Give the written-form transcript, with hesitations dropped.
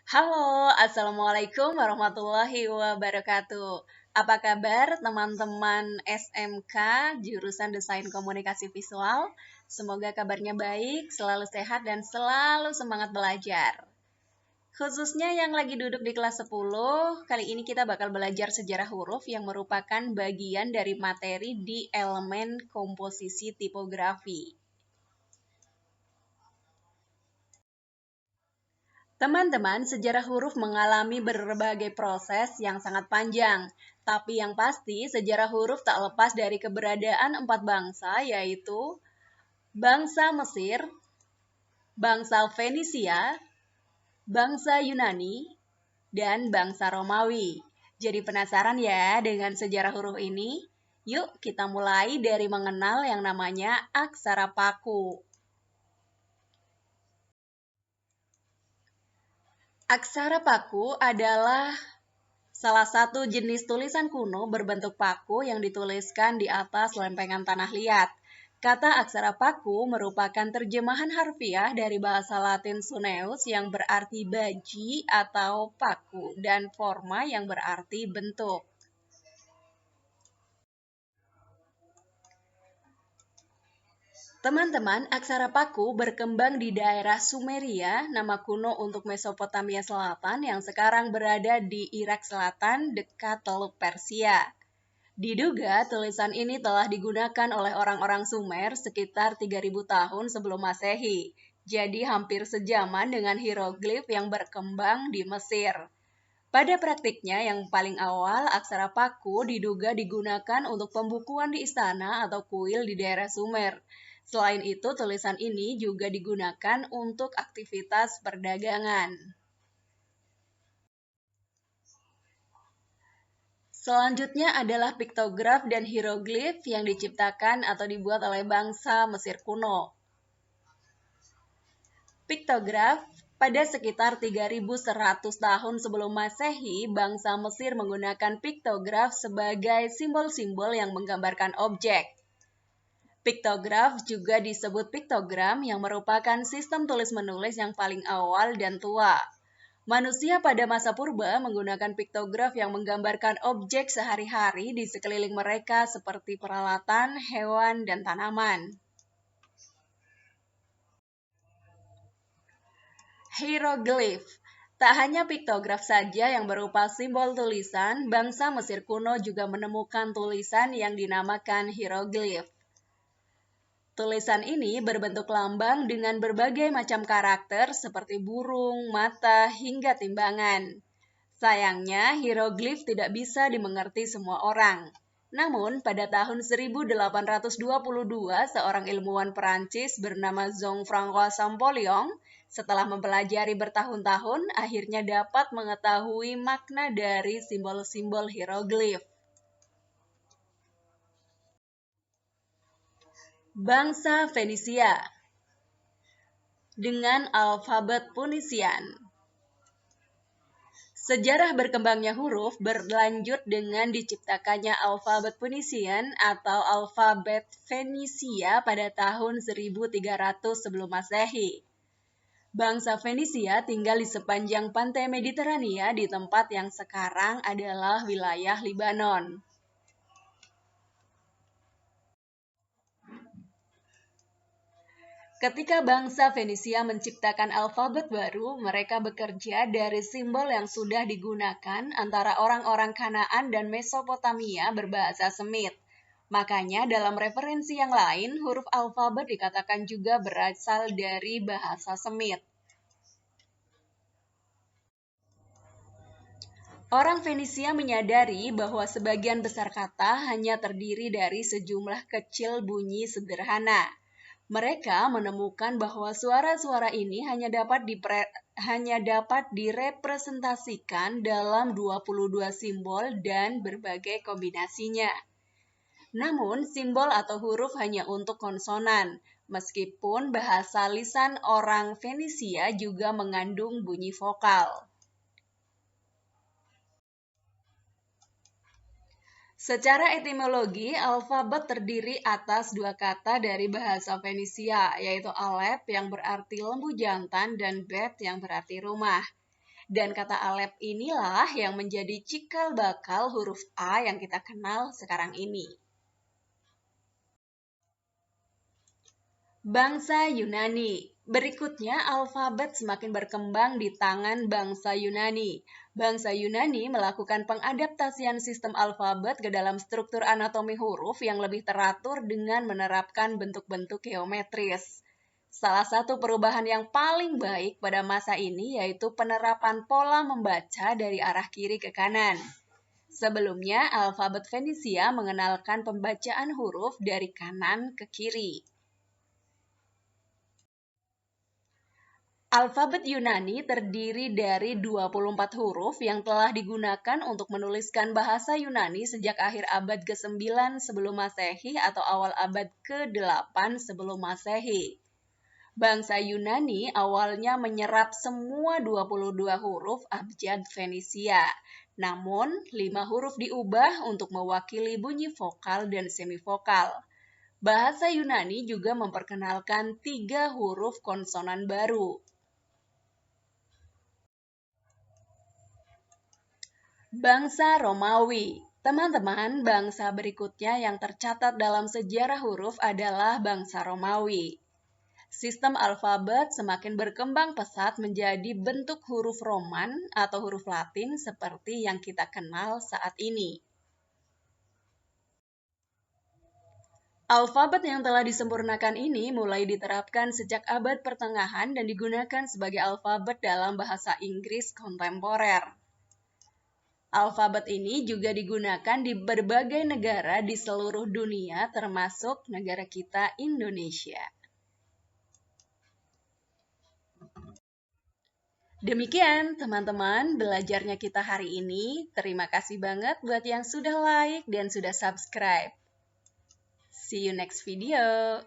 Halo, Assalamualaikum warahmatullahi wabarakatuh. Apa kabar teman-teman SMK jurusan Desain Komunikasi Visual? Semoga kabarnya baik, selalu sehat, dan selalu semangat belajar. Khususnya yang lagi duduk di kelas 10, kali ini kita bakal belajar sejarah huruf yang merupakan bagian dari materi di elemen komposisi tipografi. Teman-teman, sejarah huruf mengalami berbagai proses yang sangat panjang, tapi yang pasti sejarah huruf tak lepas dari keberadaan empat bangsa, yaitu bangsa Mesir, bangsa Fenisia, bangsa Yunani, dan bangsa Romawi. Jadi penasaran ya dengan sejarah huruf ini? Yuk kita mulai dari mengenal yang namanya aksara paku. Aksara paku adalah salah satu jenis tulisan kuno berbentuk paku yang dituliskan di atas lempengan tanah liat. Kata aksara paku merupakan terjemahan harfiah dari bahasa Latin suneus yang berarti baji atau paku dan forma yang berarti bentuk. Teman-teman, aksara paku berkembang di daerah Sumeria, nama kuno untuk Mesopotamia Selatan yang sekarang berada di Irak Selatan dekat Teluk Persia. Diduga tulisan ini telah digunakan oleh orang-orang Sumer sekitar 3000 tahun sebelum Masehi. Jadi hampir sejaman dengan hieroglif yang berkembang di Mesir. Pada praktiknya yang paling awal, aksara paku diduga digunakan untuk pembukuan di istana atau kuil di daerah Sumer. Selain itu, tulisan ini juga digunakan untuk aktivitas perdagangan. Selanjutnya adalah piktograf dan hieroglif yang diciptakan atau dibuat oleh bangsa Mesir kuno. Piktograf pada sekitar 3100 tahun sebelum Masehi, bangsa Mesir menggunakan piktograf sebagai simbol-simbol yang menggambarkan objek. Piktograf juga disebut piktogram yang merupakan sistem tulis-menulis yang paling awal dan tua. Manusia pada masa purba menggunakan piktograf yang menggambarkan objek sehari-hari di sekeliling mereka seperti peralatan, hewan, dan tanaman. Hieroglif. Tak hanya piktograf saja yang berupa simbol tulisan, bangsa Mesir kuno juga menemukan tulisan yang dinamakan hieroglif. Tulisan ini berbentuk lambang dengan berbagai macam karakter seperti burung, mata, hingga timbangan. Sayangnya, hieroglif tidak bisa dimengerti semua orang. Namun, pada tahun 1822, seorang ilmuwan Perancis bernama Jean-François Champollion, setelah mempelajari bertahun-tahun, akhirnya dapat mengetahui makna dari simbol-simbol hieroglif. Bangsa Fenisia dengan alfabet Punisian. Sejarah berkembangnya huruf berlanjut dengan diciptakannya alfabet Punisian atau alfabet Fenisia pada tahun 1300 sebelum Masehi. Bangsa Fenisia tinggal di sepanjang pantai Mediterania di tempat yang sekarang adalah wilayah Libanon. Ketika bangsa Fenisia menciptakan alfabet baru, mereka bekerja dari simbol yang sudah digunakan antara orang-orang Kanaan dan Mesopotamia berbahasa Semit. Makanya dalam referensi yang lain, huruf alfabet dikatakan juga berasal dari bahasa Semit. Orang Fenisia menyadari bahwa sebagian besar kata hanya terdiri dari sejumlah kecil bunyi sederhana. Mereka menemukan bahwa suara-suara ini hanya dapat direpresentasikan dalam 22 simbol dan berbagai kombinasinya. Namun, simbol atau huruf hanya untuk konsonan, meskipun bahasa lisan orang Fenisia juga mengandung bunyi vokal. Secara etimologi, alfabet terdiri atas dua kata dari bahasa Fenisia, yaitu alef yang berarti lembu jantan dan bet yang berarti rumah. Dan kata alef inilah yang menjadi cikal bakal huruf A yang kita kenal sekarang ini. Bangsa Yunani. Berikutnya, alfabet semakin berkembang di tangan bangsa Yunani. Bangsa Yunani melakukan pengadaptasian sistem alfabet ke dalam struktur anatomi huruf yang lebih teratur dengan menerapkan bentuk-bentuk geometris. Salah satu perubahan yang paling baik pada masa ini yaitu penerapan pola membaca dari arah kiri ke kanan. Sebelumnya, alfabet Fenisia mengenalkan pembacaan huruf dari kanan ke kiri. Alfabet Yunani terdiri dari 24 huruf yang telah digunakan untuk menuliskan bahasa Yunani sejak akhir abad ke-9 sebelum Masehi atau awal abad ke-8 sebelum Masehi. Bangsa Yunani awalnya menyerap semua 22 huruf abjad Fenisia. Namun, 5 huruf diubah untuk mewakili bunyi vokal dan semivokal. Bahasa Yunani juga memperkenalkan 3 huruf konsonan baru. Bangsa Romawi. Teman-teman, bangsa berikutnya yang tercatat dalam sejarah huruf adalah bangsa Romawi. Sistem alfabet semakin berkembang pesat menjadi bentuk huruf Roman atau huruf Latin seperti yang kita kenal saat ini. Alfabet yang telah disempurnakan ini mulai diterapkan sejak abad pertengahan dan digunakan sebagai alfabet dalam bahasa Inggris kontemporer. Alfabet ini juga digunakan di berbagai negara di seluruh dunia, termasuk negara kita, Indonesia. Demikian, teman-teman, belajarnya kita hari ini. Terima kasih banget buat yang sudah like dan sudah subscribe. See you next video.